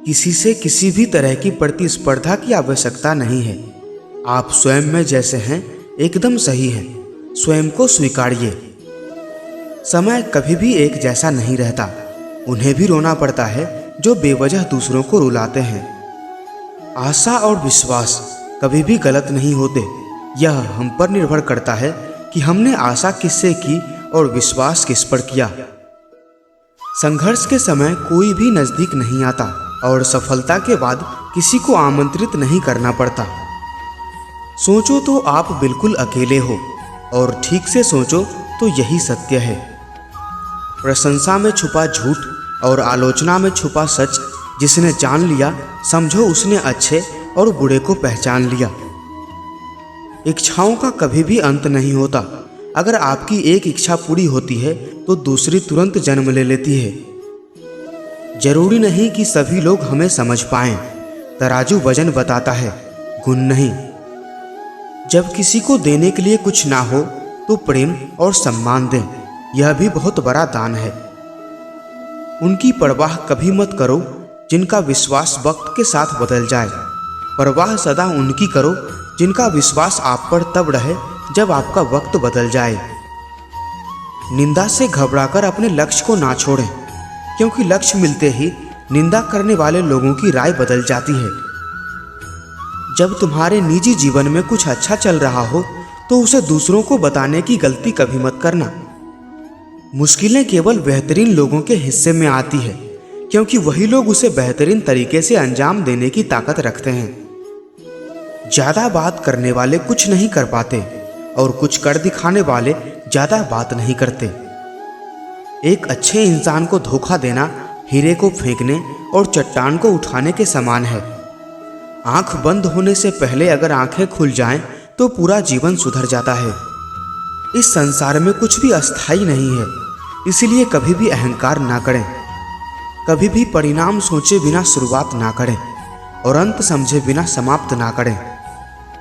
किसी से किसी भी तरह की प्रतिस्पर्धा की आवश्यकता नहीं है। आप स्वयं में जैसे हैं एकदम सही हैं। स्वयं को स्वीकारिए। समय कभी भी एक जैसा नहीं रहता। उन्हें भी रोना पड़ता है जो बेवजह दूसरों को रुलाते हैं। आशा और विश्वास कभी भी गलत नहीं होते। यह हम पर निर्भर करता है कि हमने आशा किससे की और विश्वास किस पर किया। संघर्ष के समय कोई भी नजदीक नहीं आता और सफलता के बाद किसी को आमंत्रित नहीं करना पड़ता। सोचो तो आप बिल्कुल अकेले हो और ठीक से सोचो तो यही सत्य है। प्रशंसा में छुपा झूठ और आलोचना में छुपा सच जिसने जान लिया समझो उसने अच्छे और बुरे को पहचान लिया। इच्छाओं का कभी भी अंत नहीं होता। अगर आपकी एक इच्छा पूरी होती है तो दूसरी तुरंत जन्म ले लेती है। जरूरी नहीं कि सभी लोग हमें समझ पाएं। तराजू वजन बताता है, गुण नहीं। जब किसी को देने के लिए कुछ ना हो तो प्रेम और सम्मान दें। यह भी बहुत बड़ा दान है। उनकी परवाह कभी मत करो जिनका विश्वास वक्त के साथ बदल जाए। परवाह सदा उनकी करो जिनका विश्वास आप पर तब रहे जब आपका वक्त बदल जाए। निंदा से घबराकर अपने लक्ष्य को ना छोड़ें, क्योंकि लक्ष्य मिलते ही निंदा करने वाले लोगों की राय बदल जाती है। जब तुम्हारे निजी जीवन में कुछ अच्छा चल रहा हो तो उसे दूसरों को बताने की गलती कभी मत करना। मुश्किलें केवल बेहतरीन लोगों के हिस्से में आती है, क्योंकि वही लोग उसे बेहतरीन तरीके से अंजाम देने की ताकत रखते हैं। ज्यादा बात करने वाले कुछ नहीं कर पाते और कुछ कर दिखाने वाले ज्यादा बात नहीं करते। एक अच्छे इंसान को धोखा देना हीरे को फेंकने और चट्टान को उठाने के समान है। आंख बंद होने से पहले अगर आंखें खुल जाएं तो पूरा जीवन सुधर जाता है। इस संसार में कुछ भी अस्थायी नहीं है, इसलिए कभी भी अहंकार ना करें। कभी भी परिणाम सोचे बिना शुरुआत ना करें और अंत समझे बिना समाप्त ना करें।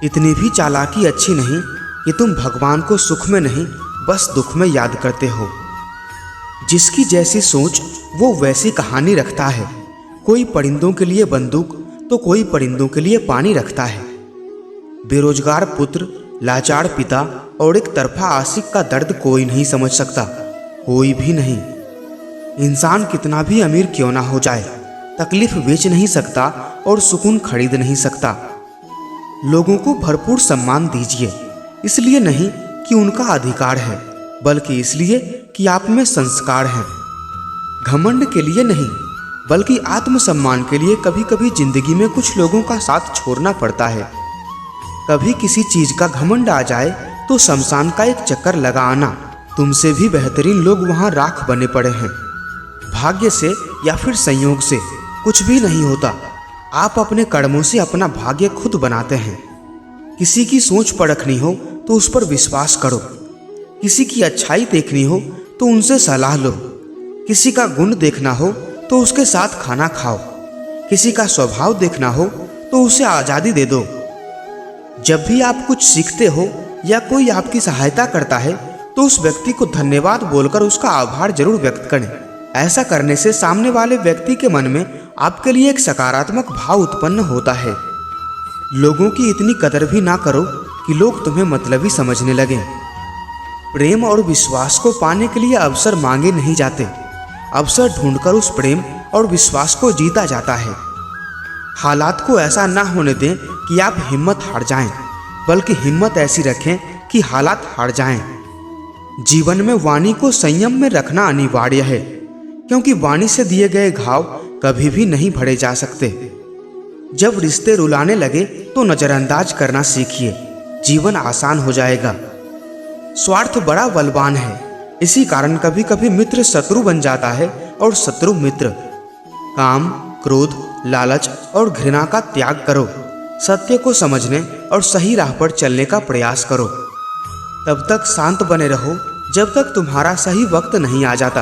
इतनी भी चालाकी अच्छी नहीं कि तुम भगवान को सुख में नहीं बस दुख में याद करते हो। जिसकी जैसी सोच वो वैसी कहानी रखता है। कोई परिंदों के लिए बंदूक तो कोई परिंदों के लिए पानी रखता है। बेरोजगार पुत्र, लाचार पिता और एक तरफा आशिक का दर्द कोई नहीं समझ सकता, कोई भी नहीं। इंसान कितना भी अमीर क्यों ना हो जाए, तकलीफ बेच नहीं सकता और सुकून खरीद नहीं सकता। लोगों को भरपूर सम्मान दीजिए, इसलिए नहीं कि उनका अधिकार है, बल्कि इसलिए कि आप में संस्कार हैं। घमंड के लिए नहीं, बल्कि आत्मसम्मान के लिए कभी कभी जिंदगी में कुछ लोगों का साथ छोड़ना पड़ता है। कभी किसी चीज का घमंड आ जाए तो शमशान का एक चक्कर लगा आना। तुमसे भी बेहतरीन लोग वहां राख बने पड़े हैं। भाग्य से या फिर संयोग से कुछ भी नहीं होता। आप अपने कर्मों से अपना भाग्य खुद बनाते हैं। किसी की सोच परखनी हो तो उस पर विश्वास करो। किसी की अच्छाई देखनी हो तो उनसे सलाह लो। किसी का गुण देखना हो तो उसके साथ खाना खाओ। किसी का स्वभाव देखना हो तो उसे आज़ादी दे दो। जब भी आप कुछ सीखते हो या कोई आपकी सहायता करता है तो उस व्यक्ति को धन्यवाद बोलकर उसका आभार जरूर व्यक्त करें। ऐसा करने से सामने वाले व्यक्ति के मन में आपके लिए एक सकारात्मक भाव उत्पन्न होता है। लोगों की इतनी कदर भी ना करो कि लोग तुम्हें मतलबी समझने लगें। प्रेम और विश्वास को पाने के लिए अवसर मांगे नहीं जाते, अवसर ढूंढकर उस प्रेम और विश्वास को जीता जाता है। हालात को ऐसा ना होने दें कि आप हिम्मत हार जाएं, बल्कि हिम्मत ऐसी रखें कि हालात हार जाएं। जीवन में वाणी को संयम में रखना अनिवार्य है, क्योंकि वाणी से दिए गए घाव कभी भी नहीं भरे जा सकते। जब रिश्ते रुलाने लगे तो नजरअंदाज करना सीखिए, जीवन आसान हो जाएगा। स्वार्थ बड़ा बलवान है, इसी कारण कभी कभी मित्र शत्रु बन जाता है और शत्रु मित्र। काम, क्रोध, लालच और घृणा का त्याग करो। सत्य को समझने और सही राह पर चलने का प्रयास करो। तब तक शांत बने रहो जब तक तुम्हारा सही वक्त नहीं आ जाता।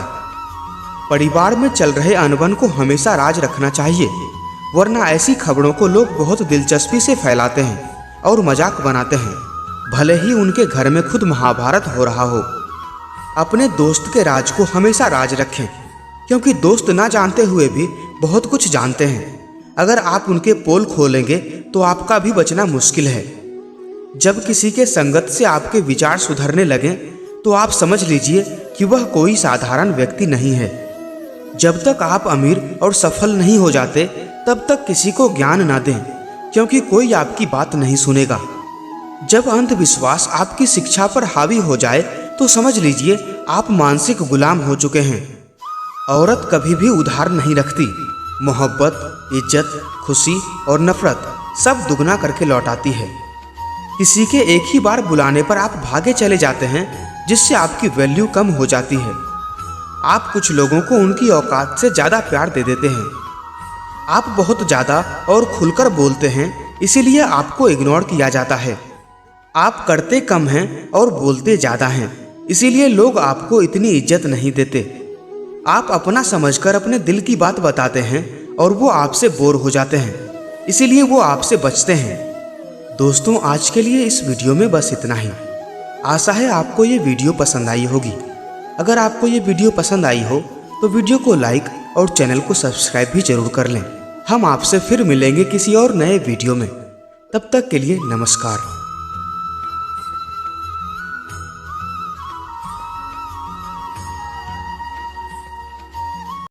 परिवार में चल रहे अनबन को हमेशा राज रखना चाहिए, वरना ऐसी खबरों को लोग बहुत दिलचस्पी से फैलाते हैं और मजाक बनाते हैं, भले ही उनके घर में खुद महाभारत हो रहा हो। अपने दोस्त के राज को हमेशा राज रखें, क्योंकि दोस्त ना जानते हुए भी बहुत कुछ जानते हैं। अगर आप उनके पोल खोलेंगे तो आपका भी बचना मुश्किल है। जब किसी के संगत से आपके विचार सुधरने लगें तो आप समझ लीजिए कि वह कोई साधारण व्यक्ति नहीं है। जब तक आप अमीर और सफल नहीं हो जाते तब तक किसी को ज्ञान ना दें, क्योंकि कोई आपकी बात नहीं सुनेगा। जब अंधविश्वास आपकी शिक्षा पर हावी हो जाए तो समझ लीजिए आप मानसिक गुलाम हो चुके हैं। औरत कभी भी उधार नहीं रखती। मोहब्बत, इज्जत, खुशी और नफरत सब दुगना करके लौटाती है। किसी के एक ही बार बुलाने पर आप भागे चले जाते हैं, जिससे आपकी वैल्यू कम हो जाती है। आप कुछ लोगों को उनकी औकात से ज़्यादा प्यार दे देते हैं। आप बहुत ज़्यादा और खुलकर बोलते हैं, इसीलिए आपको इग्नोर किया जाता है। आप करते कम हैं और बोलते ज़्यादा हैं, इसीलिए लोग आपको इतनी इज्जत नहीं देते। आप अपना समझकर अपने दिल की बात बताते हैं और वो आपसे बोर हो जाते हैं, इसीलिए वो आपसे बचते हैं। दोस्तों, आज के लिए इस वीडियो में बस इतना ही। आशा है आपको ये वीडियो पसंद आई होगी। अगर आपको ये वीडियो पसंद आई हो तो वीडियो को लाइक और चैनल को सब्सक्राइब भी जरूर कर लें। हम आपसे फिर मिलेंगे किसी और नए वीडियो में। तब तक के लिए नमस्कार।